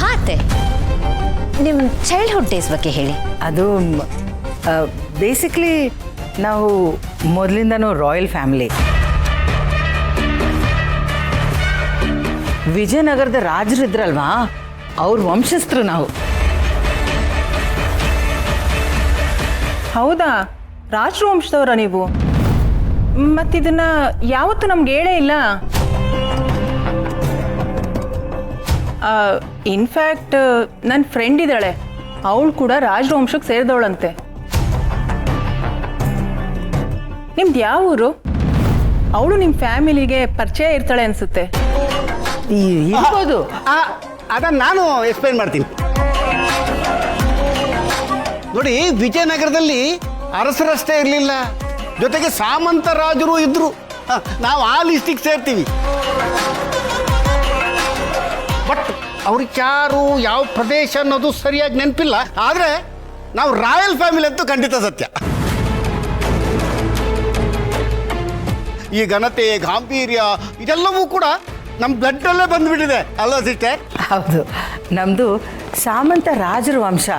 ಹಾಂ ಅತ್ತೆ, ನಿಮ್ಮ ಚೈಲ್ಡ್ಹುಡ್ ಡೇಸ್ ಬಗ್ಗೆ ಹೇಳಿ. ಅದು ಬೇಸಿಕ್ಲಿ ನಾವು ಮೊದಲಿಂದನೂ ರಾಯಲ್ ಫ್ಯಾಮಿಲಿ. ವಿಜಯನಗರದ ರಾಜರಿದ್ರಲ್ವಾ, ಅವ್ರ ವಂಶಸ್ಥರು ನಾವು. ಹೌದಾ, ರಾಜವಂಶದವರ ನೀವು? ಮತ್ತಿದನ್ನ ಯಾವತ್ತೂ ನಮ್ಗೆ ಹೇಳೇ ಇಲ್ಲ. ಇನ್ಫ್ಯಾಕ್ಟ್ ನನ್ನ ಫ್ರೆಂಡ್ ಇದ್ದಾಳೆ, ಅವಳು ಕೂಡ ರಾಜವಂಶಕ್ಕೆ ಸೇರಿದವಳಂತೆ. ನಿಮ್ದು ಯಾವ ಊರು? ಅವಳು ನಿಮ್ಮ ಫ್ಯಾಮಿಲಿಗೆ ಪರಿಚಯ ಇರ್ತಾಳೆ ಅನ್ಸುತ್ತೆ. ಇರ್ಬೋದು. ಅದನ್ನು ನಾನು ಎಕ್ಸ್ಪ್ಲೈನ್ ಮಾಡ್ತೀನಿ. ನೋಡಿ, ವಿಜಯನಗರದಲ್ಲಿ ಅರಸರಷ್ಟೇ ಇರಲಿಲ್ಲ, ಜೊತೆಗೆ ಸಾಮಂತ ರಾಜರು ಇದ್ರು. ನಾವು ಆ ಲಿಸ್ಟಿಗೆ ಸೇರ್ತೀವಿ. ಬಟ್ ಅವ್ರಿಗೆ ಯಾರು, ಯಾವ ಪ್ರದೇಶ ಅನ್ನೋದು ಸರಿಯಾಗಿ ನೆನಪಿಲ್ಲ. ಆದರೆ ನಾವು ರಾಯಲ್ ಫ್ಯಾಮಿಲಿ ಅಂತೂ ಖಂಡಿತ ಸತ್ಯ. ಈ ಘನತೆ, ಗಾಂಭೀರ್ಯ ಇದೆಲ್ಲವೂ ಕೂಡ ನಮ್ಮ ಬ್ಲಡ್ಡಲ್ಲೇ ಬಂದುಬಿಟ್ಟಿದೆ ಅಲ್ವಾ ಸಿಸ್ಟರ್? ಹೌದು, ನಮ್ಮದು ಸಾಮಂತ ರಾಜರ ವಂಶ.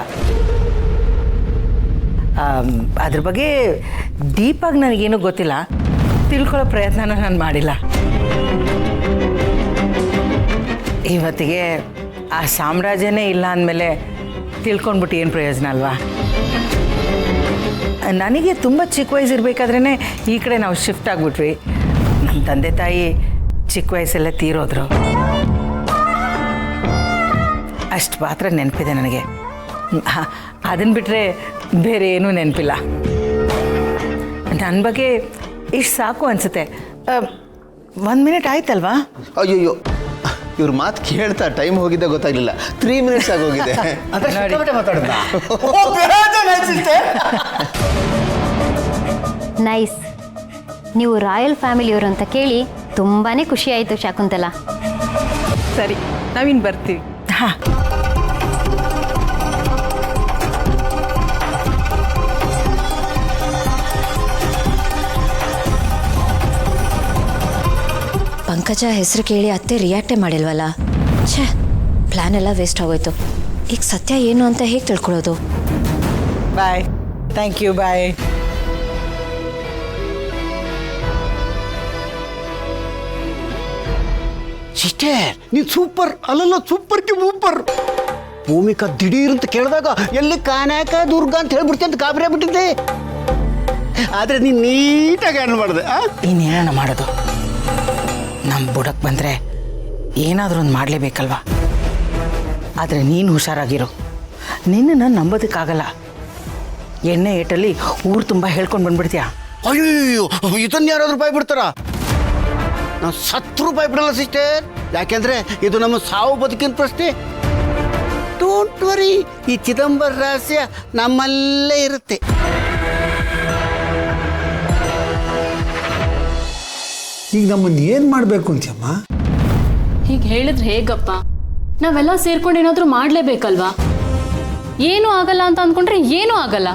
ಅದ್ರ ಬಗ್ಗೆ ಡೀಪಾಗಿ ನನಗೇನು ಗೊತ್ತಿಲ್ಲ, ತಿಳ್ಕೊಳ್ಳೋ ಪ್ರಯತ್ನನೂ ನಾನು ಮಾಡಿಲ್ಲ. ಇವತ್ತಿಗೆ ಆ ಸಾಮ್ರಾಜ್ಯನೇ ಇಲ್ಲ ಅಂದಮೇಲೆ ತಿಳ್ಕೊಂಡ್ಬಿಟ್ಟು ಏನು ಪ್ರಯೋಜನ ಅಲ್ವಾ? ನನಗೆ ತುಂಬ ಚಿಕ್ಕ ವಯಸ್ಸಿರ್ಬೇಕಾದ್ರೇ ಈ ಕಡೆ ನಾವು ಶಿಫ್ಟ್ ಆಗಿಬಿಟ್ವಿ. ನಮ್ಮ ತಂದೆ ತಾಯಿ ಚಿಕ್ಕ ವಯಸ್ಸೆಲ್ಲ ತೀರೋದ್ರು. ಅಷ್ಟು ಮಾತ್ರ ನೆನಪಿದೆ ನನಗೆ. ಅದನ್ನು ಬಿಟ್ಟರೆ ಬೇರೆ ಏನೂ ನೆನಪಿಲ್ಲ. ನನ್ನ ಬಗ್ಗೆ ಇಷ್ಟು ಸಾಕು ಅನಿಸುತ್ತೆ. 1 ಮಿನಿಟ್ ಆಯ್ತಲ್ವಾ? ಅಯ್ಯೋ, ಇವ್ರ ಮಾತು ಕೇಳ್ತಾ ಟೈಮ್ ಹೋಗಿದ್ದೆ ಗೊತ್ತಾಗಲಿಲ್ಲ. 3 ಮಿನಿಟ್ಸ್ ಆಗೋಗಿದೆ. ನೈಸ್. ನೀವು ರಾಯಲ್ ಫ್ಯಾಮಿಲಿಯವರು ಅಂತ ಕೇಳಿ ತುಂಬಾ ಖುಷಿ ಆಯಿತು ಶಾಕುಂತಲಾ. ಸರಿ, ನಾವಿನ್ನು ಬರ್ತೀವಿ. ಹಾಂ. ಪಂಕಜ ಹೆಸರು ಕೇಳಿ ಅತ್ತೆ ರಿಯಾಕ್ಟೇ ಮಾಡಿಲ್ವಲ್ಲ. ಛೇ, ಪ್ಲ್ಯಾನ್ ಎಲ್ಲ ವೇಸ್ಟ್ ಆಗೋಯ್ತು. ಈಗ ಸತ್ಯ ಏನು ಅಂತ ಹೇಗೆ ತಿಳ್ಕೊಳ್ಳೋದು? Bye. Thank you. Bye. Sister, ನೀನು ಸೂಪರ್. ಅಲ್ಲಲ್ಲ, ಸೂಪರ್ಗೆ ಸೂಪರ್. ಭೂಮಿಕಾ ದಿಢೀರ್ ಅಂತ ಕೇಳಿದಾಗ ಎಲ್ಲಿ ಕಾನಾಕ ದುರ್ಗ ಅಂತ ಹೇಳ್ಬಿಡ್ತೆ ಅಂತ ಗಾಬರಿ ಆಗ್ಬಿಟ್ಟಿದ್ದೆ. ಆದರೆ ನೀನು ನೀಟಾಗಿ ಹ್ಯಾಂಡಲ್ ಮಾಡಿದೆ. ಇನ್ನೇನ ಮಾಡೋದು? ನಮ್ಮ ಬುಡಕ್ಕೆ ಬಂದರೆ ಏನಾದರೂ ಒಂದು ಮಾಡಲೇಬೇಕಲ್ವ? ಆದರೆ ನೀನು ಹುಷಾರಾಗಿರು. ನಿನ್ನನ್ನು ನಂಬೋದಕ್ಕಾಗಲ್ಲ. ಎಣ್ಣೆ ಏಟಲ್ಲಿ ಊರು ತುಂಬ ಹೇಳ್ಕೊಂಡು ಬಂದ್ಬಿಡ್ತೀಯಾ? ಅಯ್ಯೋ, ಇದನ್ನು ಯಾರಾದರೂ ಬಾಯ್ ಬಿಡ್ತಾರ? ನಾವು 10 ರೂಪಾಯಿ ಬಿಡಲ್ಲ ಸಿಸ್ಟರ್. ಯಾಕೆಂದ್ರೆ ಇದು ನಮ್ಮ ಸಾವು ಬದುಕಿನ ಪ್ರಶ್ನೆ. ಡೋಂಟ್ ವರಿ, ಈ ಚಿದಂಬರ ರಹಸ್ಯ ನಮ್ಮಲ್ಲೇ ಇರುತ್ತೆ. ಈಗ ನಮ್ಮನ್ನು ಏನು ಮಾಡಬೇಕು ಅಂತ್ಯಮ್ಮ? ಹೀಗೆ ಹೇಳಿದ್ರೆ ಹೇಗಪ್ಪ? ನಾವೆಲ್ಲ ಸೇರ್ಕೊಂಡು ಏನಾದರೂ ಮಾಡಲೇಬೇಕಲ್ವಾ? ಏನೂ ಆಗಲ್ಲ ಅಂತ ಅಂದ್ಕೊಂಡ್ರೆ ಏನೂ ಆಗಲ್ಲ.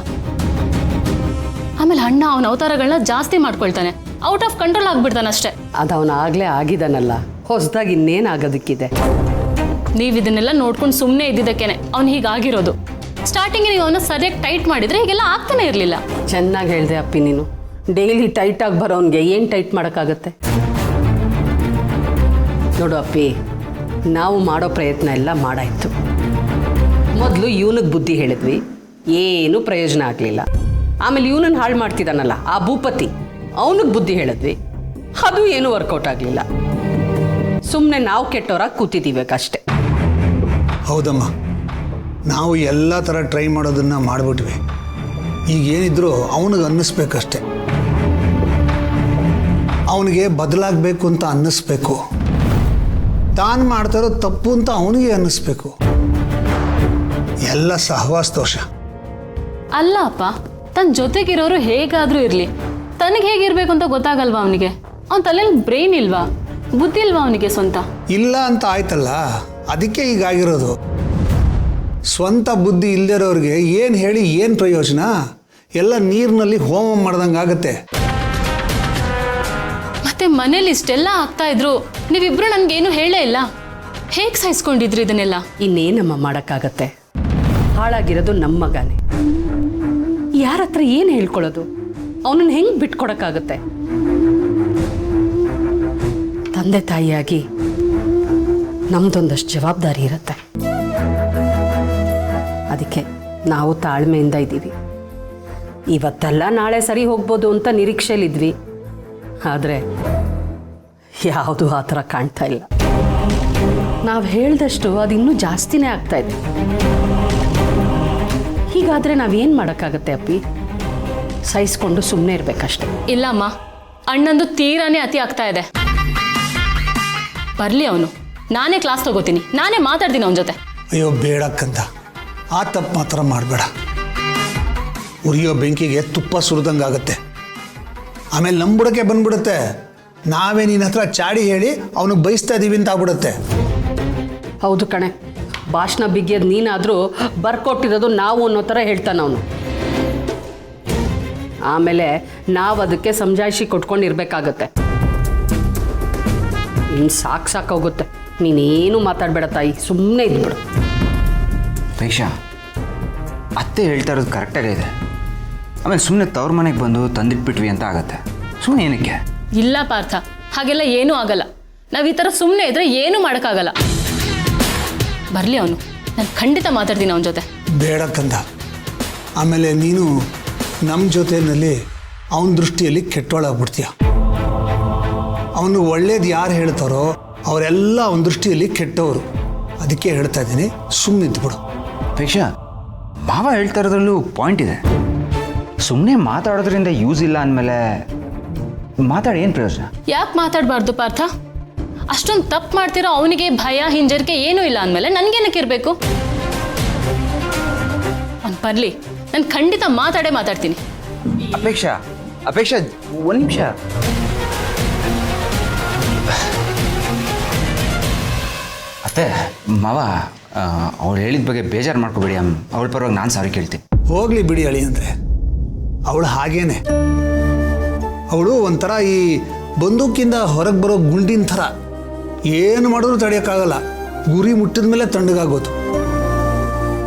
ಆಮೇಲೆ ಅಣ್ಣ ಅವನ ಅವತಾರಗಳನ್ನ ಜಾಸ್ತಿ ಮಾಡ್ಕೊಳ್ತಾನೆ, ಔಟ್ ಆಫ್ ಕಂಟ್ರೋಲ್ ಆಗ್ಬಿಡ್ತಾನೆ ಅಷ್ಟೇ. ಅದು ಅವನು ಆಗಲೇ ಆಗಿದ್ದಾನಲ್ಲ, ಹೊಸದಾಗಿ ಇನ್ನೇನು ಆಗೋದಕ್ಕಿದೆ? ನೀವು ಇದನ್ನೆಲ್ಲ ನೋಡ್ಕೊಂಡು ಸುಮ್ಮನೆ ಇದ್ದಿದ್ದಕ್ಕೇನೆ ಅವ್ನು ಹೀಗಾಗಿರೋದು. ಸ್ಟಾರ್ಟಿಂಗ್ ನೀವು ಅವನ್ನ ಸರಿಯಾಗಿ ಟೈಟ್ ಮಾಡಿದ್ರೆ ಹೀಗೆಲ್ಲ ಆಗ್ತಾನೆ ಇರಲಿಲ್ಲ. ಚೆನ್ನಾಗಿ ಹೇಳಿದೆ ಅಪ್ಪಿ ನೀನು. ಡೈಲಿ ಟೈಟಾಗಿ ಬರೋನ್ಗೆ ಏನು ಟೈಟ್ ಮಾಡೋಕ್ಕಾಗತ್ತೆ? ನೋಡು ಅಪ್ಪಿ, ನಾವು ಮಾಡೋ ಪ್ರಯತ್ನ ಎಲ್ಲ ಮಾಡಾಯ್ತು. ಮೊದಲು ಇವನಿಗೆ ಬುದ್ಧಿ ಹೇಳಿದ್ವಿ, ಏನೂ ಪ್ರಯೋಜನ ಆಗಲಿಲ್ಲ. ಆಮೇಲೆ ಇವನನ್ನು ಹಾಳು ಮಾಡ್ತಿದ್ದಾನಲ್ಲ ಆ ಭೂಪತಿ, ಅವನಿಗೆ ಬುದ್ಧಿ ಹೇಳಿದ್ವಿ, ಅದು ಏನೂ ವರ್ಕೌಟ್ ಆಗಲಿಲ್ಲ. ಸುಮ್ಮನೆ ನಾವು ಕೆಟ್ಟವರಾಗಿ ಕೂತಿದ್ದೀಬೇಕಷ್ಟೆ. ಹೌದಮ್ಮ, ನಾವು ಎಲ್ಲ ಥರ ಟ್ರೈ ಮಾಡೋದನ್ನು ಮಾಡಿಬಿಟ್ವಿ. ಈಗ ಏನಿದ್ರು ಅವನಿಗೆ ಅನ್ನಿಸ್ಬೇಕಷ್ಟೆ. ಅವನಿಗೆ ಬದಲಾಗಬೇಕು ಅಂತ ಅನ್ನಿಸ್ಬೇಕು. ತಾನು ಮಾಡ್ತಾರೋ ತಪ್ಪು ಅಂತ ಅವನಿಗೆ ಅನ್ನಿಸ್ಬೇಕು. ಎಲ್ಲ ಸಹವಾಸ ದೋಷ. ಅಲ್ಲ ಅಪ್ಪ, ತನ್ನ ಜೊತೆಗಿರೋರು ಹೇಗಾದರೂ ಇರಲಿ, ತನಗೆ ಹೇಗಿರ್ಬೇಕು ಅಂತ ಗೊತ್ತಾಗಲ್ವಾ ಅವನಿಗೆ? ಅವನ ತಲೆಯಲ್ಲಿ ಬ್ರೈನ್ ಇಲ್ವಾ? ಬುದ್ಧಿ ಇಲ್ವಾ ಅವನಿಗೆ ಸ್ವಂತ? ಇಲ್ಲ ಅಂತ ಆಯ್ತಲ್ಲ, ಅದಕ್ಕೆ ಹೀಗಾಗಿರೋದು. ಸ್ವಂತ ಬುದ್ಧಿ ಇಲ್ಲದಿರೋರಿಗೆ ಏನು ಹೇಳಿ ಏನು ಪ್ರಯೋಜನ? ಎಲ್ಲ ನೀರಿನಲ್ಲಿ ಹೋಮ ಮಾಡ್ದಂಗೆ ಆಗುತ್ತೆ. ಮತ್ತೆ ಮನೇಲಿ ಇಷ್ಟೆಲ್ಲ ಆಗ್ತಾ ಇದ್ರು ನೀವಿಬ್ರು ನನ್ಗೇನು ಹೇಳೇ ಇಲ್ಲ. ಹೇಗೆ ಸಹಿಸ್ಕೊಂಡಿದ್ರಿ ಇದನ್ನೆಲ್ಲ? ಇನ್ನೇನಮ್ಮ ಮಾಡೋಕ್ಕಾಗತ್ತೆ? ಹಾಳಾಗಿರೋದು ನಮ್ಮ ಮಗನೇ. ಯಾರ ಹತ್ರ ಏನು ಹೇಳ್ಕೊಳ್ಳೋದು? ಅವನನ್ನು ಹೆಂಗೆ ಬಿಟ್ಕೊಡಕ್ಕಾಗತ್ತೆ? ತಂದೆ ತಾಯಿಯಾಗಿ ನಮ್ದೊಂದಷ್ಟು ಜವಾಬ್ದಾರಿ ಇರುತ್ತೆ. ಅದಕ್ಕೆ ನಾವು ತಾಳ್ಮೆಯಿಂದ ಇದ್ದೀವಿ. ಇವತ್ತೆಲ್ಲ ನಾಳೆ ಸರಿ ಹೋಗ್ಬೋದು ಅಂತ ನಿರೀಕ್ಷೆಯಲ್ಲಿದ್ವಿ. ಆದರೆ ಯಾವುದು ಆ ಥರ ಕಾಣ್ತಾ ಇಲ್ಲ. ನಾವು ಹೇಳ್ದಷ್ಟು ಅದು ಇನ್ನೂ ಜಾಸ್ತಿನೇ ಆಗ್ತಾ ಇದೆ. ಹೀಗಾದರೆ ನಾವೇನು ಮಾಡೋಕ್ಕಾಗತ್ತೆ ಅಪ್ಪಿ? ಸಹಿಸ್ಕೊಂಡು ಸುಮ್ಮನೆ ಇರಬೇಕಷ್ಟೆ. ಇಲ್ಲಮ್ಮ, ಅಣ್ಣಂದು ತೀರಾನೇ ಅತಿ ಆಗ್ತಾ ಇದೆ. ಬರಲಿ ಅವನು, ನಾನೇ ಕ್ಲಾಸ್ ತಗೋತೀನಿ, ನಾನೇ ಮಾತಾಡ್ತೀನಿ ಅವನ ಜೊತೆ. ಅಯ್ಯೋ ಬೇಡಕ್ಕಂತ, ಆ ತಪ್ಪು ಮಾತ್ರ ಮಾಡಬೇಡ. ಉರಿಯೋ ಬೆಂಕಿಗೆ ತುಪ್ಪ ಸುರಿದಂಗಾಗತ್ತೆ. ಆಮೇಲೆ ನಮ್ಮ ಬುಡಕ್ಕೆ ಬಂದ್ಬಿಡುತ್ತೆ. ನಾವೇ ನಿನ್ನ ಹತ್ರ ಚಾಡಿ ಹೇಳಿ ಅವನಿಗೆ ಬಯಸ್ತಾ ಇದ್ದೀವಿ ಅಂತ ಆಗ್ಬಿಡುತ್ತೆ. ಹೌದು ಕಣೆ, ಭಾಷಣ ಬಿಗಿಯೋದು ನೀನಾದರೂ ಬರ್ಕೊಟ್ಟಿರೋದು ನಾವು ಅನ್ನೋ ಥರ ಹೇಳ್ತಾನೆ ಅವನು. ಆಮೇಲೆ ನಾವು ಅದಕ್ಕೆ ಸಮಜಾಯಿಷಿ ಕೊಟ್ಕೊಂಡಿರ್ಬೇಕಾಗತ್ತೆ. ಇನ್ನು ಸಾಕಾಗೋಗುತ್ತೆ. ನೀನೇನು ಮಾತಾಡಬೇಡ ತಾಯಿ, ಸುಮ್ಮನೆ ಇದ್ಬಿಡು. ಅಪೇಕ್ಷಾ, ಅತ್ತೆ ಹೇಳ್ತಾ ಇರೋದು ಕರೆಕ್ಟಾಗೇ ಇದೆ. ಆಮೇಲೆ ಸುಮ್ಮನೆ ತವ್ರ ಮನೆಗೆ ಬಂದು ತಂದಿಟ್ಬಿಟ್ವಿ ಅಂತ ಆಗತ್ತೆ. ಸುಮ್ಮನೆ ಏನಕ್ಕೆ? ಇಲ್ಲ ಪಾರ್ಥ, ಹಾಗೆಲ್ಲ ಏನೂ ಆಗಲ್ಲ. ನಾವು ಈ ಥರ ಸುಮ್ಮನೆ ಇದ್ರೆ ಏನೂ ಮಾಡೋಕ್ಕಾಗಲ್ಲ. ಬರಲಿ ಅವನು, ನಾನು ಖಂಡಿತ ಮಾತಾಡ್ತೀನಿ ಅವನ ಜೊತೆ. ಬೇಡಕ್ಕಂದ, ಆಮೇಲೆ ನೀನು ನಮ್ಮ ಜೊತೆಯಲ್ಲಿ ಅವನ ದೃಷ್ಟಿಯಲ್ಲಿ ಕೆಟ್ಟೋಳಾಗ್ಬಿಡ್ತೀಯ. ಅವನು ಒಳ್ಳೇದು ಯಾರು ಹೇಳ್ತಾರೋ ಅವರೆಲ್ಲ ಅವನ ದೃಷ್ಟಿಯಲ್ಲಿ ಕೆಟ್ಟವರು. ಅದಕ್ಕೆ ಹೇಳ್ತಾ ಇದ್ದೀನಿ, ಸುಮ್ಮನಿದ್ಬಿಡು. ಅಪೇಕ್ಷಾ, ಮಾವ ಹೇಳ್ತಾ ಇರೋದ್ರಲ್ಲೂ ಪಾಯಿಂಟ್ ಇದೆ. ಸುಮ್ಮನೆ ಮಾತಾಡೋದ್ರಿಂದ ಯೂಸ್ ಇಲ್ಲ ಅಂದಮೇಲೆ ಮಾತಾಡಿ ಏನು ಪ್ರಯೋಜನ? ಯಾಕೆ ಮಾತಾಡಬಾರ್ದು ಪಾರ್ಥ? ಅಷ್ಟೊಂದು ತಪ್ಪು ಮಾಡ್ತಿರೋ ಅವನಿಗೆ ಭಯ ಹಿಂಜರಿಕೆ ಏನೂ ಇಲ್ಲ ಅಂದಮೇಲೆ ನನಗೇನಕ್ಕೆ ಇರಬೇಕು? ಅವ್ನು ಬರಲಿ, ನಾನು ಖಂಡಿತ ಮಾತಾಡ್ತೀನಿ. ಅಪೇಕ್ಷಾ, ಅಪೇಕ್ಷಾ, ಒಂದು ನಿಮಿಷ. ಅತ್ತೆ, ಮಾವ ಅವಳು ಹೇಳಿದ ಬಗ್ಗೆ ಬೇಜಾರು ಮಾಡ್ಕೋಬೇಡಿ. ಅವಳ ಪರವಾಗಿ ನಾನು ಸಾರಿ ಕೇಳ್ತೀನಿ. ಹೋಗ್ಲಿ ಬಿಡಿ ಅಳಿ ಅಂದರೆ, ಅವಳು ಹಾಗೇನೆ. ಅವಳು ಒಂಥರ ಈ ಬಂದೂಕಿಂದ ಹೊರಗೆ ಬರೋ ಗುಂಡಿನ ಥರ. ಏನು ಮಾಡಿದ್ರು ತಡೆಯೋಕ್ಕಾಗಲ್ಲ. ಗುರಿ ಮುಟ್ಟಿದ ಮೇಲೆ ತಣ್ಣಗಾಗೋದು.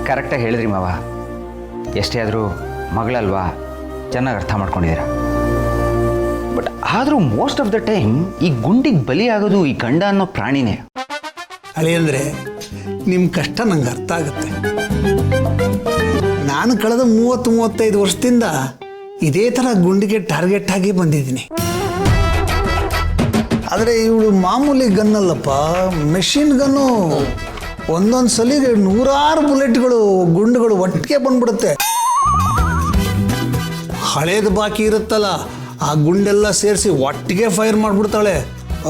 ಕರೆಕ್ಟಾಗಿ ಹೇಳಿದ್ರಿ ಮಾವ. ಎಷ್ಟೇ ಆದರೂ ಮಗಳಲ್ವಾ, ಚೆನ್ನಾಗಿ ಅರ್ಥ ಮಾಡ್ಕೊಂಡಿದ್ದೀರ. ಬಟ್ ಆದರೂ ಮೋಸ್ಟ್ ಆಫ್ ದ ಟೈಮ್ ಈ ಗುಂಡಿಗೆ ಬಲಿಯಾಗೋದು ಈ ಗಂಡ ಅನ್ನೋ ಪ್ರಾಣಿನೇ. ಅಳಿ ಅಂದರೆ ನಿಮ್ಮ ಕಷ್ಟ ನಂಗೆ ಅರ್ಥ ಆಗುತ್ತೆ. ನಾನು ಕಳೆದ 30-35 ವರ್ಷದಿಂದ ಇದೇ ಥರ ಗುಂಡಿಗೆ ಟಾರ್ಗೆಟ್ ಆಗಿ ಬಂದಿದ್ದೀನಿ. ಆದರೆ ಇವಳು ಮಾಮೂಲಿ ಗನ್ನಲ್ಲಪ್ಪ, ಮೆಷಿನ್ ಗನ್ನು. ಒಂದೊಂದು ಸಲಿಗೆ 100 ಬುಲೆಟ್ಗಳು, ಗುಂಡುಗಳು ಒಟ್ಟಿಗೆ ಬಂದ್ಬಿಡುತ್ತೆ. ಹಳೇದು ಬಾಕಿ ಇರುತ್ತಲ್ಲ, ಆ ಗುಂಡೆಲ್ಲ ಸೇರಿಸಿ ಒಟ್ಟಿಗೆ ಫೈರ್ ಮಾಡಿಬಿಡ್ತಾಳೆ.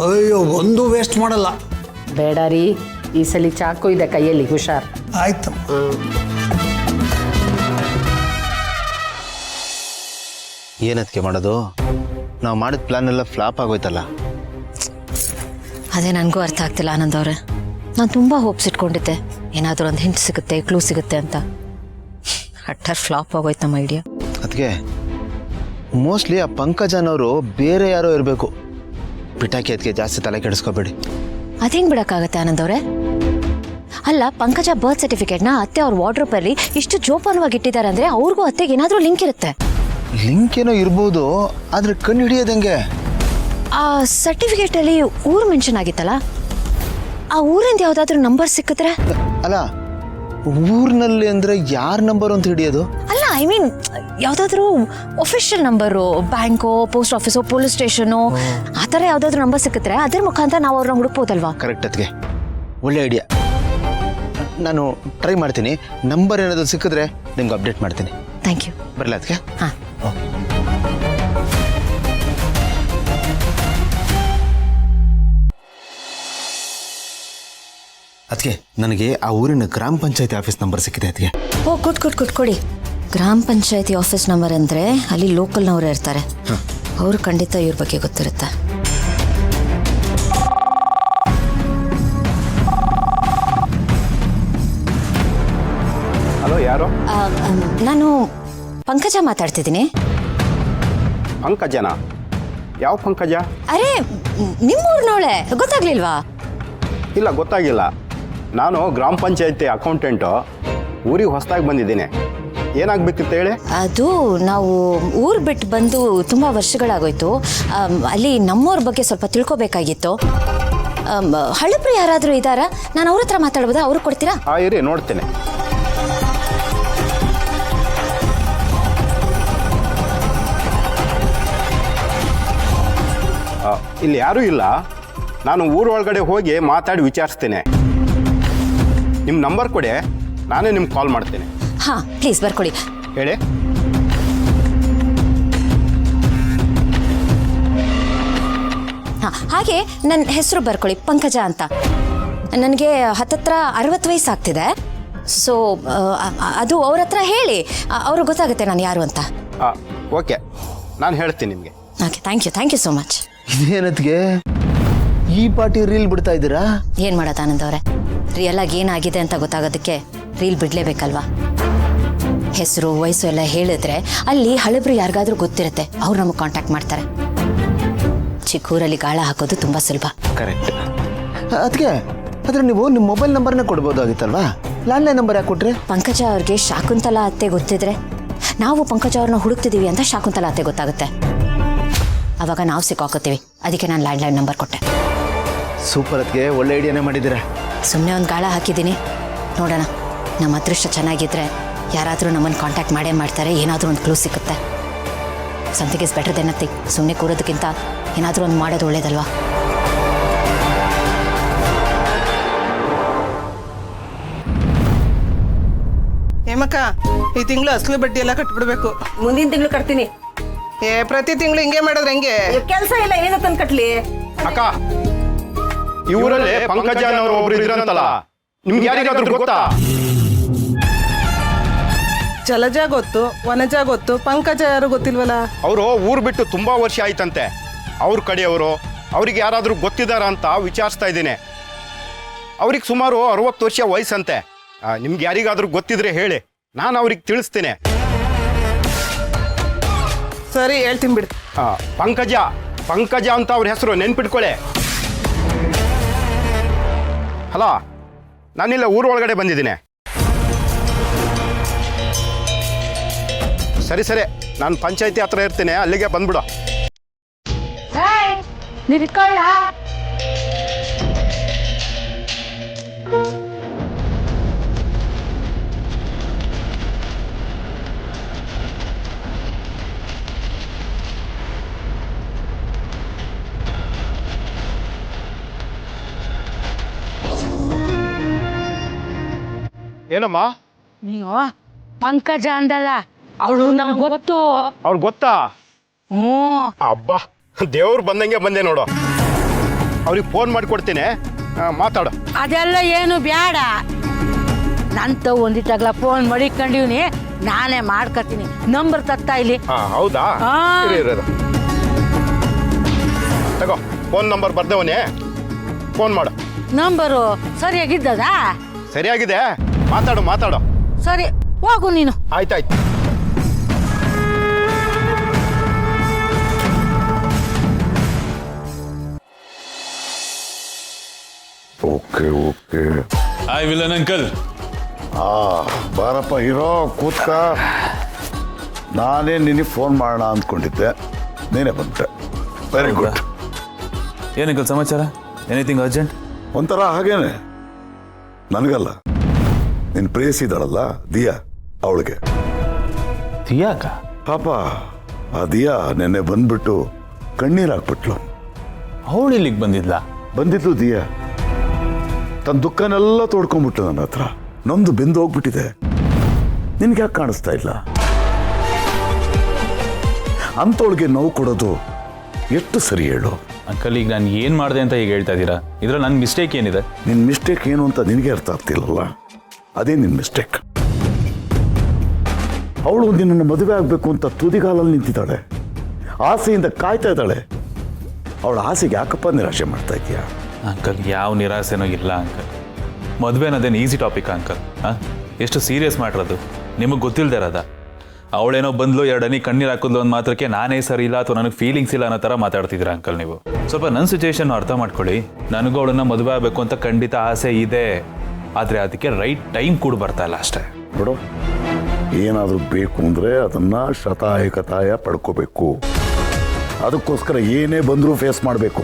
ಅಯ್ಯೋ, ಒಂದು ವೇಸ್ಟ್ ಮಾಡಲ್ಲ. ಬೇಡ ರೀ, ಈ ಸಲ ಚಾಕು ಇದೆ ಕೈಯಲ್ಲಿ, ಹುಷಾರ್. ಆಯ್ತು. ಏನದಕ್ಕೆ ಮಾಡೋದು? ನಾವು ಮಾಡಿದ ಪ್ಲಾನ್ ಎಲ್ಲ ಫ್ಲಾಪ್ ಆಗೋಯ್ತಲ್ಲ. ಅದೇ ನನಗೂ ಅರ್ಥ ಆಗ್ತಿಲ್ಲ ಆನಂದ್ ಅವರೇ. ನಾನು ತುಂಬ ಹೋಪ್ಸ್ ಇಟ್ಕೊಂಡಿದ್ದೆ, ಏನಾದರೂ ಒಂದು ಹಿಂಟ್ ಸಿಗುತ್ತೆ, ಕ್ಲೂ ಸಿಗುತ್ತೆ ಅಂತ. ಅಟ್ಟರ್ ಫ್ಲಾಪ್ ಆಗೋಯ್ತು ನಮ್ಮ ಐಡಿಯಾ. ಅದಕ್ಕೆ ಮೋಸ್ಟ್ಲಿ ಆ ಪಂಕಜನವರು ಬೇರೆ ಯಾರೋ ಇರಬೇಕು. ಪಿಟಾಕಿ ಅದಕ್ಕೆ ಜಾಸ್ತಿ ತಲೆ ಕೆಡಿಸ್ಕೋಬೇಡಿ. ಅದು ಹೆಂಗೆ ಬಿಡೋಕ್ಕಾಗತ್ತೆ ಆನಂದ್ ಅವರೇ? ಅಲ್ಲ, ಪಂಕಜ ಬರ್ತ್ ಸರ್ಟಿಫಿಕೇಟ್ನ ಅತ್ತೆ ಅವ್ರ ವಾರ್ಡ್ರೋಬಲ್ಲಿ ಇಷ್ಟು ಜೋಪಾನವಾಗಿ ಇಟ್ಟಿದ್ದಾರೆ ಅಂದರೆ ಅವ್ರಿಗೂ ಅತ್ತೆಗೆ ಏನಾದರೂ ಲಿಂಕ್ ಇರುತ್ತೆ. ಲಿಂಕ್ ಏನೋ ಇರ್ಬೋದು, ಆದರೆ ಕಂಡು ಹಿಡಿಯೋದಂಗೆ. ಆ ಸರ್ಟಿಫಿಕೇಟಲ್ಲಿ ಊರು ಮೆನ್ಷನ್ ಆಗಿತ್ತಲ್ಲ, ಆ ಊರಿಂದ ಯಾವುದಾದ್ರೂ ನಂಬರ್ ಸಿಕ್ಕಿದ್ರೆ? ಅಲ್ಲ, ಊರಿನಲ್ಲಿ ಅಂದರೆ ಯಾರ ನಂಬರು ಅಂತ ಹಿಡಿಯೋದು? ಅಲ್ಲ, ಐ ಮೀನ್ ಯಾವುದಾದ್ರೂ ಒಫಿಷಿಯಲ್ ನಂಬರು, ಬ್ಯಾಂಕೋ, ಪೋಸ್ಟ್ ಆಫೀಸೋ, ಪೊಲೀಸ್ ಸ್ಟೇಷನು, ಆ ಥರ ಯಾವುದಾದ್ರೂ ನಂಬರ್ ಸಿಕ್ಕಿದ್ರೆ ಅದ್ರ ಮುಖಾಂತರ ನಾವು ಅವ್ರನ್ನ ಹುಡುಕ್ಬೋದಲ್ವಾ? ಕರೆಕ್ಟ್, ಅದಕ್ಕೆ ಒಳ್ಳೆ ಐಡಿಯಾ. ನಾನು ಟ್ರೈ ಮಾಡ್ತೀನಿ. ನಂಬರ್ ಏನಾದರೂ ಸಿಕ್ಕಿದ್ರೆ ನಿಮ್ಗೆ ಅಪ್ಡೇಟ್ ಮಾಡ್ತೀನಿ. Thank you. ಬರಲ್ಲ ಅದಕ್ಕೆ? ಹಾಂ. ಅದಕ್ಕೆ ನನಗೆ ಆ ಊರಿನ ಗ್ರಾಮ ಪಂಚಾಯತಿ ಆಫೀಸ್ ನಂಬರ್ ಸಿಕ್ಕಿದೆ. ಅದಕ್ಕೆ ಓ, ಕೊಡಿ. ಗ್ರಾಮ ಪಂಚಾಯತಿ ಆಫೀಸ್ ನಂಬರ್ ಅಂದರೆ ಅಲ್ಲಿ ಲೋಕಲ್ನವರೇ ಇರ್ತಾರೆ. ಅವರು ಖಂಡಿತ ಇವ್ರ ಬಗ್ಗೆ ಗೊತ್ತಿರುತ್ತೆ. ಹಲೋ, ಯಾರು? ನಾನು ಪಂಕಜ ಮಾತಾಡ್ತಿದ್ದೀನಿ. ಪಂಕಜನಾ? ಯಾವ ಪಂಕಜ? ಅರೆ, ನಿಮ್ಮೂರ್ನೋಳೆ, ಗೊತ್ತಾಗ್ಲಿಲ್ವಾ? ಇಲ್ಲ, ಗೊತ್ತಾಗಿಲ್ಲ. ನಾನು ಗ್ರಾಮ ಪಂಚಾಯತಿ ಅಕೌಂಟೆಂಟು, ಊರಿಗೆ ಹೊಸದಾಗಿ ಬಂದಿದ್ದೀನಿ. ಏನಾಗಬೇಕಿತ್ತು ಹೇಳಿ? ಅದು ನಾವು ಊರು ಬಿಟ್ಟು ಬಂದು ತುಂಬ ವರ್ಷಗಳಾಗೋಯ್ತು. ಅಲ್ಲಿ ನಮ್ಮವ್ರ ಬಗ್ಗೆ ಸ್ವಲ್ಪ ತಿಳ್ಕೊಬೇಕಾಗಿತ್ತು. ಹಳಬ್ರು ಯಾರಾದರೂ ಇದ್ದಾರಾ? ನಾನು ಅವ್ರ ಹತ್ರ ಮಾತಾಡ್ಬೋದಾ? ಅವ್ರು ಕೊಡ್ತೀರಾ? ಇರಿ ನೋಡ್ತೇನೆ. ಇಲ್ಲಿ ಯಾರೂ ಇಲ್ಲ. ನಾನು ಊರೊಳಗಡೆ ಹೋಗಿ ಮಾತಾಡಿ ವಿಚಾರಿಸ್ತೇನೆ. ನಿಮ್ಮ ನಂಬರ್ ಕೊಡಿ, ನಾನೇ ನಿಮ್ಗೆ ಕಾಲ್ ಮಾಡ್ತೇನೆ. ಹಾಂ, ಪ್ಲೀಸ್ ಬರ್ಕೊಳ್ಳಿ. ಹೇಳಿ. ಹಾಂ, ಹಾಗೆ ನನ್ನ ಹೆಸರು ಬರ್ಕೊಳ್ಳಿ, ಪಂಕಜ ಅಂತ. ನನಗೆ ಹತ್ತತ್ರ 60 ವಯಸ್ಸಾಗ್ತಿದೆ. ಸೊ ಅದು ಅವ್ರ ಹತ್ರ ಹೇಳಿ, ಅವ್ರಿಗೆ ಗೊತ್ತಾಗುತ್ತೆ ನಾನು ಯಾರು ಅಂತ. ಓಕೆ, ನಾನು ಹೇಳ್ತೀನಿ ನಿಮಗೆ. Okay, thank you so much. ಇದೇನತ್ಗೆ ಈ ಪಾರ್ಟಿ ರೀಲ್ ಬಿಡ್ತಾ ಇದ್ದೀರಾ? ಏನು ಮಾಡೋದು ಆನಂದ್ ಅವರೇ, ರಿಯಲ್ ಆಗಿ ಏನಾಗಿದೆ ಅಂತ ಗೊತ್ತಾಗೋದಕ್ಕೆ ರೀಲ್ ಬಿಡಲೇಬೇಕಲ್ವಾ? ಹೆಸರು ವಯಸ್ಸು ಎಲ್ಲ ಹೇಳಿದ್ರೆ ಅಲ್ಲಿ ಹಳಬ್ರು ಯಾರಿಗಾದ್ರೂ ಗೊತ್ತಿರುತ್ತೆ, ಅವ್ರು ನಮಗೆ ಕಾಂಟ್ಯಾಕ್ಟ್ ಮಾಡ್ತಾರೆ. ಚಿಕ್ಕೂರಲ್ಲಿ ಗಾಳ ಹಾಕೋದು ತುಂಬ ಸುಲಭ. ಕರೆಕ್ಟ್. ಅದಕ್ಕೆ ಆದರೆ ನೀವು ನಿಮ್ಮ ಮೊಬೈಲ್ ನಂಬರ್ನೇ ಕೊಡ್ಬೋದಾಗಿತ್ತಲ್ವಾ? ಲ್ಯಾಂಡ್ಲೈನ್ ನಂಬರ್ ಯಾಕೆ ಕೊಟ್ರಿ? ಪಂಕಜ ಅವ್ರಿಗೆ ಶಾಕುಂತಲಾ ಅತ್ತೆ ಗೊತ್ತಿದ್ರೆ, ನಾವು ಪಂಕಜ ಅವ್ರನ್ನ ಹುಡುಕ್ತಿದ್ದೀವಿ ಅಂತ ಶಾಕುಂತಲಾ ಅತ್ತೆ ಗೊತ್ತಾಗುತ್ತೆ. ಅವಾಗ ನಾವು ಸಿಕ್ಕಾಕೋತೀವಿ. ಅದಕ್ಕೆ ನಾನು ಲ್ಯಾಂಡ್ಲೈನ್ ನಂಬರ್ ಕೊಟ್ಟೆ. ಸೂಪರ್, ಅದಕ್ಕೆ ಒಳ್ಳೆ ಐಡಿಯಾನೇ ಮಾಡಿದ್ದೀರಾ. ಸುಮ್ಮನೆ ಒಂದು ಗಾಳ ಹಾಕಿದ್ದೀನಿ, ನೋಡೋಣ. ನಮ್ಮ ಅದೃಷ್ಟ ಚೆನ್ನಾಗಿದ್ದರೆ ಯಾರಾದರೂ ನಮ್ಮನ್ನು ಕಾಂಟ್ಯಾಕ್ಟ್ ಮಾಡೇ ಮಾಡ್ತಾರೆ. ಏನಾದರೂ ಒಂದು ಕ್ಲೂ ಸಿಗುತ್ತೆ. Something is better than nothing. ಸುಮ್ಮನೆ ಕೂರೋದಕ್ಕಿಂತ ಏನಾದರೂ ಒಂದು ಮಾಡೋದು ಒಳ್ಳೇದಲ್ವಾ? ಹೇಮಕ್ಕ, ಈ ತಿಂಗಳು ಅಸಲು ಬಡ್ಡಿ ಎಲ್ಲ ಕಟ್ಬಿಡ್ಬೇಕು. ಮುಂದಿನ ತಿಂಗಳು ಕಟ್ತೀನಿ. ಪ್ರತಿ ತಿಂಗಳು ಹಿಂಗೆ ಮಾಡಿದ್ರೆ ಹೆಂಗೆ? ಕೆಲಸ ಇಲ್ಲ, ಏನೋ ತಂದು ಕಟ್ಲಿ. ಅಕ್ಕ, ಈ ಊರಲ್ಲಿ ಪಂಕಜ ಅನ್ನೋರು ಒಬ್ರು ಇದ್ರಂತಲ್ಲ, ನಿಮ್ಗೆ ಯಾರಿಗಾದ್ರೂ ಗೊತ್ತಾ? ಜಲಜ ಗೊತ್ತು, ವನಜ ಗೊತ್ತು, ಪಂಕಜ ಯಾರು ಗೊತ್ತಿಲ್ವಲ್ಲ. ಅವರು ಊರು ಬಿಟ್ಟು ತುಂಬಾ ವರ್ಷ ಆಯ್ತಂತೆ. ಅವ್ರ ಕಡೆಯವರು, ಅವ್ರಿಗೆ ಯಾರಾದರೂ ಗೊತ್ತಿದಾರ ಅಂತ ವಿಚಾರಿಸ್ತಾ ಇದ್ದೀನಿ. ಅವ್ರಿಗೆ ಸುಮಾರು 60 ವರ್ಷ ವಯಸ್ಸಂತೆ. ನಿಮ್ಗೆ ಯಾರಿಗಾದ್ರೂ ಗೊತ್ತಿದ್ರೆ ಹೇಳಿ, ನಾನು ಅವ್ರಿಗೆ ತಿಳಿಸ್ತೇನೆ. ಸರಿ, ಹೇಳ್ತೀನಿ ಬಿಡಿ. ಪಂಕಜ ಅಂತ ಅವ್ರ ಹೆಸರು ನೆನ್ಪಿಟ್ಕೊಳ್ಳೆ. ಅಲ್ಲ, ನಾನಿಲ್ಲ ಊರ ಒಳಗಡೆ ಬಂದಿದ್ದೀನಿ. ಸರಿ, ನಾನು ಪಂಚಾಯತಿ ಹತ್ರ ಇರ್ತೀನಿ, ಅಲ್ಲಿಗೆ ಬಂದ್ಬಿಡು. ಏನಮ್ಮ? ನೀವು ಪಂಕಜ ಅಂದಲ್ಲ, ಅವಳು ನಮ್ಗೆ ಗೊತ್ತು. ಅವ್ರು ಗೊತ್ತಾ? ಹ್ಞೂ. ಅಬ್ಬಾ, ದೇವ್ರು ಬಂದಂಗೆ ಬಂದೆ ನೋಡು. ಅವ್ರಿಗೆ ಫೋನ್ ಮಾಡಿಕೊಡ್ತೀನಿ, ಮಾತಾಡು. ಅದೆಲ್ಲ ಏನು ಬೇಡ. ನಂತ ಒಂದಿಟ್ಟಾಗ್ಲ ಫೋನ್ ಮಾಡಿಕೊಂಡಿವ್ನಿ, ನಾನೇ ಮಾಡ್ಕೊತೀನಿ. ನಂಬರ್ ತತ್ತಾ ಇಲ್ಲಿ. ಹೌದಾ? ಇರು. ತಗೋ, ಫೋನ್ ನಂಬರ್ ಬರ್ದವನೇ, ಫೋನ್ ಮಾಡು. ನಂಬರು ಸರಿಯಾಗಿದ್ದದ? ಸರಿಯಾಗಿದೆ, ಮಾತಾಡು. ಸರಿ, ಹೋಗು ನೀನು. ಆಯ್ತಾಯ್ತು. ಓಕೆ. Hi villain uncle. ಬಾರಪ್ಪ ಹೀರೋ, ಕೂತ್ಕ. ನಾನೇ ನಿನಗೆ ಫೋನ್ ಮಾಡೋಣ ಅಂದ್ಕೊಂಡಿದ್ದೆ, ನೀನೇ ಬಂದೆ. Very good. ಏನಂಕಲ್ ಸಮಾಚಾರ? Anything urgent? ಒಂಥರ ಹಾಗೇನೆ. ನನಗಲ್ಲ, ನಿನ್ನ ಪ್ರೇಯಸಿದಾಳಲ್ಲ ದಿಯಾ, ಅವಳಿಗೆ. ದಿಯಾಕ? ಪಾಪ ಆ ದಿಯಾ ನೆನ್ನೆ ಬಂದ್ಬಿಟ್ಟು ಕಣ್ಣೀರು ಹಾಕ್ಬಿಟ್ಲು. ಅವಳು ಇಲ್ಲಿಗೆ ಬಂದಿದ್ದು ದಿಯಾ. ತನ್ನ ದುಃಖನೆಲ್ಲ ತೋಡ್ಕೊಂಡ್ಬಿಟ್ಲು ನನ್ನ ಹತ್ರ. ನೊಂದು ಬೆಂದು ಹೋಗ್ಬಿಟ್ಟಿದೆ. ನಿನ್ಗೆ ಯಾಕೆ ಕಾಣಿಸ್ತಾ ಇಲ್ಲ? ಅಂಥವಳಿಗೆ ನೋವು ಕೊಡೋದು ಎಷ್ಟು ಸರಿ ಹೇಳು? ಅಂಕಲ್, ಈಗ ನಾನು ಏನು ಮಾಡಿದೆ ಅಂತ ಈಗ ಹೇಳ್ತಾ ಇದ್ದೀರಾ? ಇದ್ರಲ್ಲಿ ನನ್ನ ಮಿಸ್ಟೇಕ್ ಏನಿದೆ? ನಿನ್ನ ಮಿಸ್ಟೇಕ್ ಏನು ಅಂತ ನಿನಗೆ ಅರ್ಥ ಆಗ್ತಿಲ್ಲಲ್ಲ, ಅದೇ ನಿನ್ನ ಮಿಸ್ಟೇಕ್. ಅವಳು ನಿನ್ನನ್ನು ಮದುವೆ ಆಗಬೇಕು ಅಂತ ತುದಿಗಾಲಲ್ಲಿ ನಿಂತಿದ್ದಾಳೆ, ಆಸೆಯಿಂದ ಕಾಯ್ತಾ ಇದ್ದಾಳೆ. ಅವಳ ಆಸೆಗೆ ಯಾಕಪ್ಪ ನಿರಾಶೆ ಮಾಡ್ತಾ ಇದೀಯಾ? ಅಂಕಲ್, ಯಾವ ನಿರಾಸೆನೂ ಇಲ್ಲ ಅಂಕಲ್. ಮದುವೆ ಅನ್ನೋದೇನು ಈಸಿ ಟಾಪಿಕ್ ಅಂಕಲ್? ಎಷ್ಟು ಸೀರಿಯಸ್ ಮಾಡಿರೋದು ನಿಮಗೆ ಗೊತ್ತಿಲ್ಲದೆ ಇರೋದ? ಅವಳೇನೋ ಬಂದ್ಲು, 2 ಹನಿ ಕಣ್ಣೀರು ಹಾಕಿದ್ಲು ಒಂದು ಮಾತ್ರಕ್ಕೆ ನಾನೇ ಸರಿ ಇಲ್ಲ ಅಥವಾ ನನಗೆ ಫೀಲಿಂಗ್ಸ್ ಇಲ್ಲ ಅನ್ನೋ ಥರ ಮಾತಾಡ್ತಿದ್ದೀರಾ ಅಂಕಲ್ ನೀವು. ಸ್ವಲ್ಪ ನನ್ನ ಸಿಚುವೇಶನ್ ಅರ್ಥ ಮಾಡ್ಕೊಳ್ಳಿ. ನನಗೂ ಅವಳನ್ನ ಮದುವೆ ಆಗಬೇಕು ಅಂತ ಖಂಡಿತ ಆಸೆ ಇದೆ. ಆದರೆ ಅದಕ್ಕೆ ರೈಟ್ ಟೈಮ್ ಕೂಡ ಬರ್ತಾ ಇಲ್ಲ ಅಷ್ಟೇ. ನೋಡು, ಏನಾದರೂ ಬೇಕು ಅಂದರೆ ಅದನ್ನು ಶತಾಯಕತಾಯ ಪಡ್ಕೋಬೇಕು. ಅದಕ್ಕೋಸ್ಕರ ಏನೇ ಬಂದರೂ ಫೇಸ್ ಮಾಡಬೇಕು.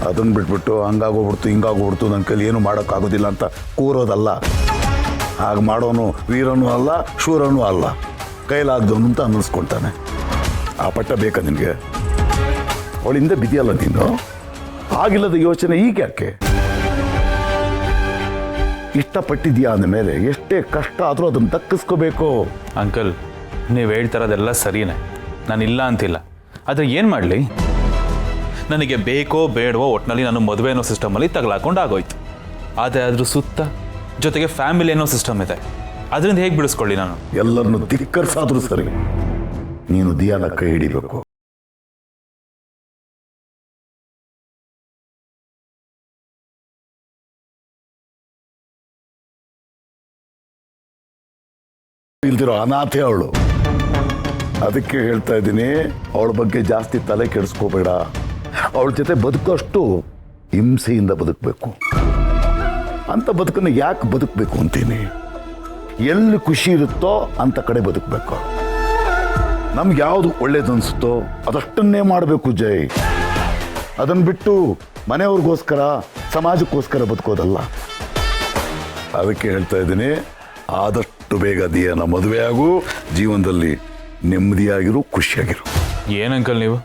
ಅದನ್ನು ಬಿಟ್ಬಿಟ್ಟು ಹಂಗಾಗೋಗ್ಬಿಡ್ತು ಹಿಂಗಾಗೋಗ್ಬಿಡ್ತು ನನ್ನ ಕೈಲಿ ಏನು ಮಾಡೋಕ್ಕಾಗೋದಿಲ್ಲ ಅಂತ ಕೂರೋದಲ್ಲ. ಹಾಗೆ ಮಾಡೋನು ವೀರನೂ ಅಲ್ಲ, ಶೂರನೂ ಅಲ್ಲ, ಕೈಲಾಗ್ದವನು ಅಂತ ಅನ್ನಿಸ್ಕೊಳ್ತಾನೆ. ಆ ಪಟ್ಟ ಬೇಕಾ ನಿನಗೆ? ಅವಳಿಂದ ಬಿದಿಯಲ್ಲ ನೀನು. ಆಗಿಲ್ಲದ ಯೋಚನೆ ಈಗ ಯಾಕೆ? ಇಷ್ಟಪಟ್ಟಿದ್ಯಾ ಅಂದಮೇಲೆ ಎಷ್ಟೇ ಕಷ್ಟ ಆದರೂ ಅದನ್ನು ದಕ್ಕಿಸ್ಕೋಬೇಕು. ಅಂಕಲ್, ನೀವು ಹೇಳ್ತಾರದೆಲ್ಲ ಸರಿನೇ, ನಾನಿಲ್ಲ ಅಂತಿಲ್ಲ. ಆದರೆ ಏನು ಮಾಡಲಿ? ನನಗೆ ಬೇಕೋ ಬೇಡವೋ ಒಟ್ಟಿನಲ್ಲಿ ನಾನು ಮದುವೆ ಅನ್ನೋ ಸಿಸ್ಟಮಲ್ಲಿ ತಗಲಾಕೊಂಡು ಆಗೋಯ್ತು. ಆದರೆ ಅದ್ರ ಸುತ್ತ ಜೊತೆಗೆ ಫ್ಯಾಮಿಲಿ ಅನ್ನೋ ಸಿಸ್ಟಮ್ ಇದೆ. ಅದರಿಂದ ಹೇಗೆ ಬಿಡಿಸ್ಕೊಳ್ಳಿ ನಾನು? ಎಲ್ಲರನ್ನು ಧಿಕ್ಕರಿಸಾದ್ರೂ ಸರಿ, ನೀನು ದಿಯಾನ ಕೈ ಹಿಡಿಬೇಕು. ಇಲ್ದಿರೋ ಅನಾಥೆ ಅವಳು. ಅದಕ್ಕೆ ಹೇಳ್ತಾ ಇದ್ದೀನಿ, ಅವಳ ಬಗ್ಗೆ ಜಾಸ್ತಿ ತಲೆ ಕೆಡಿಸ್ಕೋಬೇಡ. ಅವಳ ಜೊತೆ ಬದುಕಷ್ಟು ಹಿಂಸೆಯಿಂದ ಬದುಕಬೇಕು. ಅಂತ ಬದುಕನ್ನು ಯಾಕೆ ಬದುಕಬೇಕು ಅಂತೀನಿ? ಎಲ್ಲಿ ಖುಷಿ ಇರುತ್ತೋ ಅಂತ ಕಡೆ ಬದುಕಬೇಕು. ನಮ್ಗೆ ಯಾವುದು ಒಳ್ಳೇದು ಅನಿಸುತ್ತೋ ಅದಷ್ಟನ್ನೇ ಮಾಡಬೇಕು ಜೈ. ಅದನ್ನು ಬಿಟ್ಟು ಮನೆಯವ್ರಿಗೋಸ್ಕರ ಸಮಾಜಕ್ಕೋಸ್ಕರ ಬದುಕೋದಲ್ಲ. ಅದಕ್ಕೆ ಹೇಳ್ತಾ ಇದ್ದೀನಿ, ಆದಷ್ಟು ಬೇಗ ದಿಯಾನ ಮದುವೆ ಆಗು, ಜೀವನದಲ್ಲಿ ನೆಮ್ಮದಿಯಾಗಿರು, ಖುಷಿಯಾಗಿರು. ಏನಂಕಲ್ ನೀವು?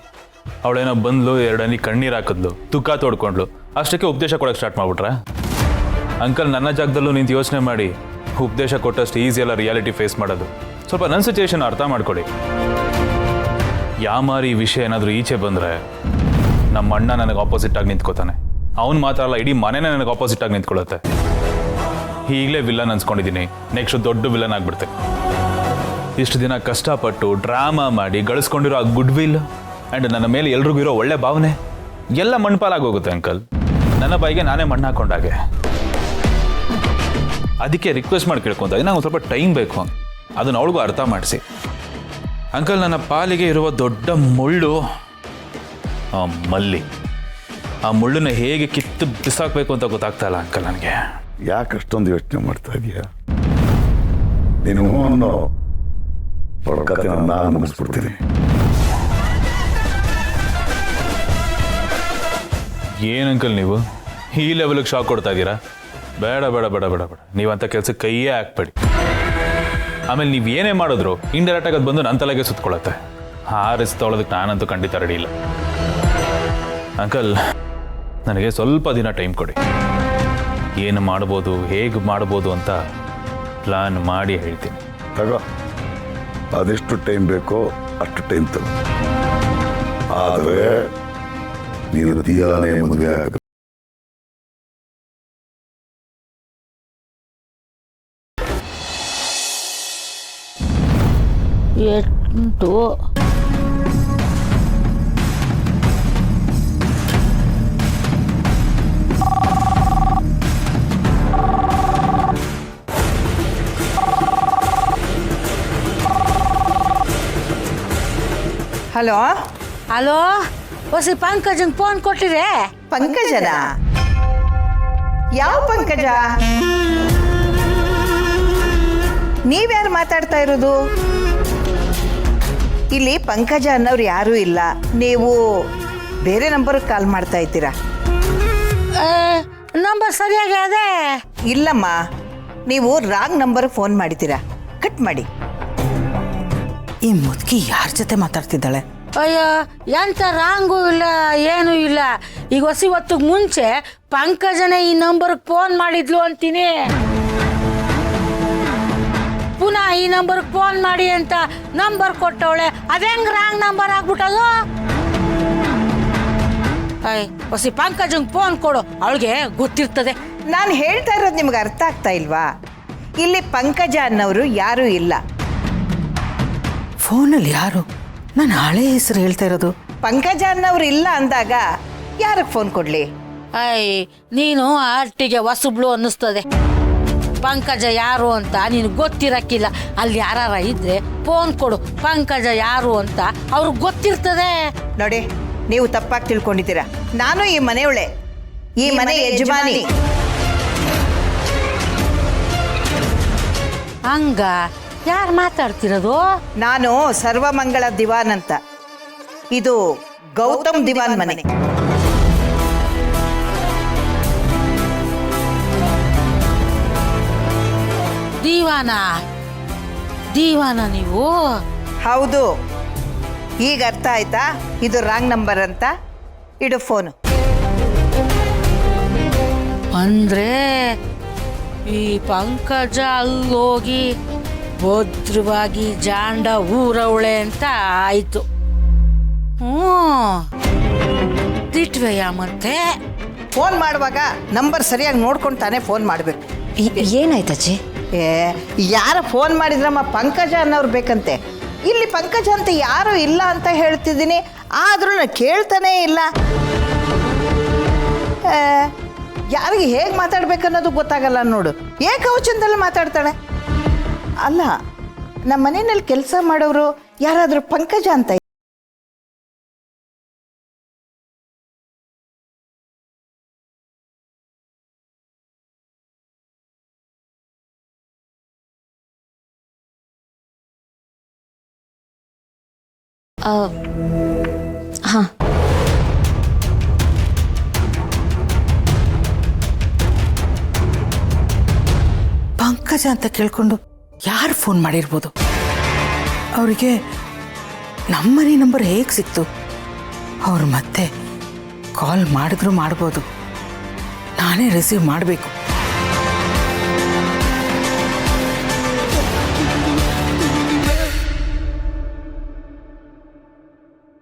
ಅವಳೇನೋ ಬಂದ್ಲು, 2 ಹನಿ ಕಣ್ಣೀರು ಹಾಕಿದ್ಲು, ತುಕ್ಕ ತೋಡ್ಕೊಂಡ್ಲು, ಅಷ್ಟಕ್ಕೆ ಉಪದೇಶ ಕೊಡೋಕೆ ಸ್ಟಾರ್ಟ್ ಮಾಡ್ಬಿಟ್ರಾ? ಅಂಕಲ್, ನನ್ನ ಜಾಗದಲ್ಲೂ ನಿಂತು ಯೋಚನೆ ಮಾಡಿ. ಉಪದೇಶ ಕೊಟ್ಟಷ್ಟು ಈಸಿ ಅಲ್ಲ ರಿಯಾಲಿಟಿ ಫೇಸ್ ಮಾಡೋದು. ಸ್ವಲ್ಪ ನನ್ನ ಸಿಚುವೇಶನ್ ಅರ್ಥ ಮಾಡ್ಕೊಳ್ಳಿ. ಯಾಮಾರಿ ವಿಷಯ ಏನಾದರೂ ಈಚೆ ಬಂದರೆ ನಮ್ಮ ಅಣ್ಣ ನನಗೆ ಆಪೋಸಿಟಾಗಿ ನಿಂತ್ಕೋತಾನೆ. ಅವ್ನು ಮಾತ್ರ ಅಲ್ಲ, ಇಡೀ ಮನೆನೇ ನನಗೆ ಆಪೋಸಿಟಾಗಿ ನಿಂತ್ಕೊಳ್ಳುತ್ತೆ. ಈಗಲೇ ವಿಲ್ಲನ್ ಅನ್ಸ್ಕೊಂಡಿದ್ದೀನಿ, ನೆಕ್ಸ್ಟ್ ದೊಡ್ಡ ವಿಲ್ಲನ್ ಆಗ್ಬಿಡ್ತೇನೆ. ಇಷ್ಟು ದಿನ ಕಷ್ಟಪಟ್ಟು ಡ್ರಾಮಾ ಮಾಡಿ ಗಳಿಸ್ಕೊಂಡಿರೋ ಆ ಗುಡ್ ವಿಲ್ ಆ್ಯಂಡ್ ನನ್ನ ಮೇಲೆ ಎಲ್ರಿಗೂ ಇರೋ ಒಳ್ಳೆ ಭಾವನೆ ಎಲ್ಲ ಮಣ್ಪಾಲಾಗಿ ಹೋಗುತ್ತೆ ಅಂಕಲ್. ನನ್ನ ಬಾಯಿಗೆ ನಾನೇ ಮಣ್ಣು ಹಾಕೊಂಡಾಗೆ. ಅದಕ್ಕೆ ರಿಕ್ವೆಸ್ಟ್ ಮಾಡಿ ಕೇಳ್ಕೊಂತ ನಂಗೆ ಸ್ವಲ್ಪ ಟೈಮ್ ಬೇಕು, ಅದನ್ನು ಅವಳಿಗೂ ಅರ್ಥ ಮಾಡಿಸಿ. ಅಂಕಲ್, ನನ್ನ ಪಾಲಿಗೆ ಇರುವ ದೊಡ್ಡ ಮುಳ್ಳು ಆ ಮಲ್ಲಿ. ಆ ಮುಳ್ಳನ್ನು ಹೇಗೆ ಕಿತ್ತು ಬಿಸಾಕಬೇಕು ಅಂತ ಗೊತ್ತಾಗ್ತಾ ಇಲ್ಲ ಅಂಕಲ್ ನನಗೆ. ಯಾಕೆ ಅಷ್ಟೊಂದು ಯೋಚನೆ ಮಾಡ್ತಾ ಇದೀಯ? ನೀನು ಅನ್ನೋ ಕತೆ ನಾನು ಮುಗಿಸ್ಬಿಡ್ತೀನಿ. ಏನಂಕಲ್ ನೀವು ಈ ಲೆವೆಲ್ಗೆ ಶಾಕ್ ಕೊಡ್ತಾ ಇದ್ದೀರಾ? ಬೇಡ ಬೇಡ ಬೇಡ ಬೇಡ ಬೇಡ, ನೀವಂಥ ಕೆಲಸಕ್ಕೆ ಕೈಯೇ ಹಾಕ್ಬೇಡಿ. ಆಮೇಲೆ ನೀವು ಏನೇ ಮಾಡಿದ್ರು ಇಂಡೈರೆಕ್ಟಾಗಿ ಅದು ಬಂದು ನನ್ನ ತಲೆಗೆ ಸುತ್ಕೊಳ್ಳುತ್ತೆ. ಆ ರಿಸ್ಕ್ ತೊಗೊಳೋದಕ್ಕೆ ನಾನಂತೂ ಖಂಡಿತ ರೆಡಿ ಇಲ್ಲ. ಅಂಕಲ್, ನನಗೆ ಸ್ವಲ್ಪ ದಿನ ಟೈಮ್ ಕೊಡಿ. ಏನು ಮಾಡ್ಬೋದು, ಹೇಗೆ ಮಾಡ್ಬೋದು ಅಂತ ಪ್ಲಾನ್ ಮಾಡಿ ಹೇಳ್ತೀನಿ. ತಗೋ, ಅದೆಷ್ಟು ಟೈಮ್ ಬೇಕೋ ಅಷ್ಟು ಟೈಮ್ ತಗೋ. ಆದರೆ ನೀನು ದಿಯಾನೇ ಮದುವೆ ಆಗ. ಎಷ್ಟು ಹಲೋ ಹಲೋ, ಹೊಸ ಪಂಕಜಂಗೆ ಫೋನ್ ಕೊಟ್ಟಿರೆ? ಪಂಕಜನ? ಯಾವ ಪಂಕಜ? ನೀವ್ಯಾರು ಮಾತಾಡ್ತಾ ಇರೋದು? ಇಲ್ಲಿ ಪಂಕಜ ಅನ್ನೋರು ಯಾರೂ ಇಲ್ಲ. ನೀವು ಬೇರೆ ನಂಬರ್ಗೆ ಕಾಲ್ ಮಾಡ್ತಾ ಇದ್ದೀರಾ? ನಂಬರ್ ಸರಿಯಾಗಿ ಅದೇ. ಇಲ್ಲಮ್ಮ, ನೀವು ರಾಂಗ್ ನಂಬರ್ಗೆ ಫೋನ್ ಮಾಡಿದ್ದೀರಾ. ಕಟ್ ಮಾಡಿ. ಈ ಮುದುಕಿ ಯಾರ ಜೊತೆ ಮಾತಾಡ್ತಿದ್ದಾಳೆ? ಅಯ್ಯೋ, ಎಂತ ರಾಂಗೂ ಇಲ್ಲ, ಏನೂ ಇಲ್ಲ. ಈಗ ಹೊತ್ತಿಗೆ ಮುಂಚೆ ಪಂಕಜನೇ ಈ ನಂಬರ್ಗೆ ಫೋನ್ ಮಾಡಿದ್ಲು ಅಂತೀನಿ. ಪುನಃ ಈ ನಂಬರ್ಗೆ ಫೋನ್ ಮಾಡಿ ಅಂತ ನಂಬರ್ ಕೊಟ್ಟವಳೆ. ಅದೇಂಗ್ ರಾಂಗ್ ನಂಬರ್ ಆಗ್ಬಿಟ್ಟದು? ಹೊಸಿ ಪಂಕಜಂಗೆ ಫೋನ್ ಕೊಡು, ಅವಳಿಗೆ ಗೊತ್ತಿರ್ತದೆ. ನಾನು ಹೇಳ್ತಾ ಇರೋದು ನಿಮ್ಗೆ ಅರ್ಥ ಆಗ್ತಾ ಇಲ್ವಾ? ಇಲ್ಲಿ ಪಂಕಜ ಅನ್ನೋರು ಯಾರೂ ಇಲ್ಲ. ಫೋನಲ್ಲಿ ಯಾರು? ನಾನು ಹಳೆ ಹೆಸರು ಹೇಳ್ತಾ ಇರೋದು. ಪಂಕಜ ಅನ್ನೋರು ಇಲ್ಲ ಅಂದಾಗ ಯಾರಿಗೆ ಫೋನ್ ಕೊಡ್ಲಿ? ನೀನು ಆರ್ಟಿಗೆ ಹೊಸಬ್ಳು ಅನ್ನಿಸ್ತದೆ. ಪಂಕಜ ಯಾರು ಅಂತ ನೀನು ಗೊತ್ತಿರಕ್ಕಿಲ್ಲ. ಅಲ್ಲಿ ಯಾರ ಇದ್ರೆ ಫೋನ್ ಕೊಡು, ಪಂಕಜ ಯಾರು ಅಂತ ಅವ್ರಿಗೆ ಗೊತ್ತಿರ್ತದೆ. ನೋಡಿ, ನೀವು ತಪ್ಪಾಗಿ ತಿಳ್ಕೊಂಡಿದ್ದೀರಾ. ನಾನು ಈ ಮನೆಯವಳೆ, ಈ ಮನೆ ಯಜಮಾನಿ. ಹಂಗ ಯಾರು ಮಾತಾಡ್ತಿರೋದು? ನಾನು ಸರ್ವಮಂಗಳ ದಿವಾನ್ ಅಂತ. ಇದು ಗೌತಮ್ ದಿವಾನ್ ಮನೆ. ದೀವಾನ ನೀವು? ಹೌದು. ಈಗ ಅರ್ಥ ಆಯ್ತಾ ಇದು ರಾಂಗ್ ನಂಬರ್ ಅಂತ? ಇಡು ಫೋನು. ಅಂದ್ರೆ ಈ ಪಂಕಜ ಅಲ್ಲೋಗಿ ಭದ್ರವಾಗಿ ಜಾಂಡ ಊರವಳೆ ಅಂತ ಆಯ್ತು. ದಿಟ್ವೆಯ ಮತ್ತೆ ಫೋನ್ ಮಾಡುವಾಗ ನಂಬರ್ ಸರಿಯಾಗಿ ನೋಡ್ಕೊಂಡು ತಾನೇ ಫೋನ್ ಮಾಡಬೇಕು. ಏನಾಯ್ತಜ್ಜಿ? ಯಾರ ಫೋನ್ ಮಾಡಿದ್ರಮ್ಮ ಪಂಕಜ ಅನ್ನೋರು ಬೇಕಂತೆ. ಇಲ್ಲಿ ಪಂಕಜ ಅಂತ ಯಾರು ಇಲ್ಲ ಅಂತ ಹೇಳ್ತಿದ್ದೀನಿ, ಆದ್ರೂ ನಾನು ಕೇಳ್ತಾನೇ ಇಲ್ಲ. ಯಾರಿಗೆ ಹೇಗೆ ಮಾತಾಡ್ಬೇಕನ್ನೋದು ಗೊತ್ತಾಗಲ್ಲ ನೋಡು. ಏಕವಚನದಲ್ಲಿ ಮಾತಾಡ್ತಾಳೆ. ಅಲ್ಲ, ನಮ್ಮ ಮನೆಯಲ್ಲಿ ಕೆಲಸ ಮಾಡೋರು ಯಾರಾದರೂ ಪಂಕಜ ಅಂತ ಹಾಂ. ಪಂಕಜ ಅಂತ ಕೇಳ್ಕೊಂಡು ಯಾರು ಫೋನ್ ಮಾಡಿರ್ಬೋದು? ಅವರಿಗೆ ನಮ್ಮನೆ ನಂಬರ್ ಹೇಗೆ ಸಿಕ್ತು? ಅವ್ರು ಮತ್ತೆ ಕಾಲ್ ಮಾಡಿದ್ರು ಮಾಡ್ಬೋದು. ನಾನೇ ರಿಸೀವ್ ಮಾಡಬೇಕು.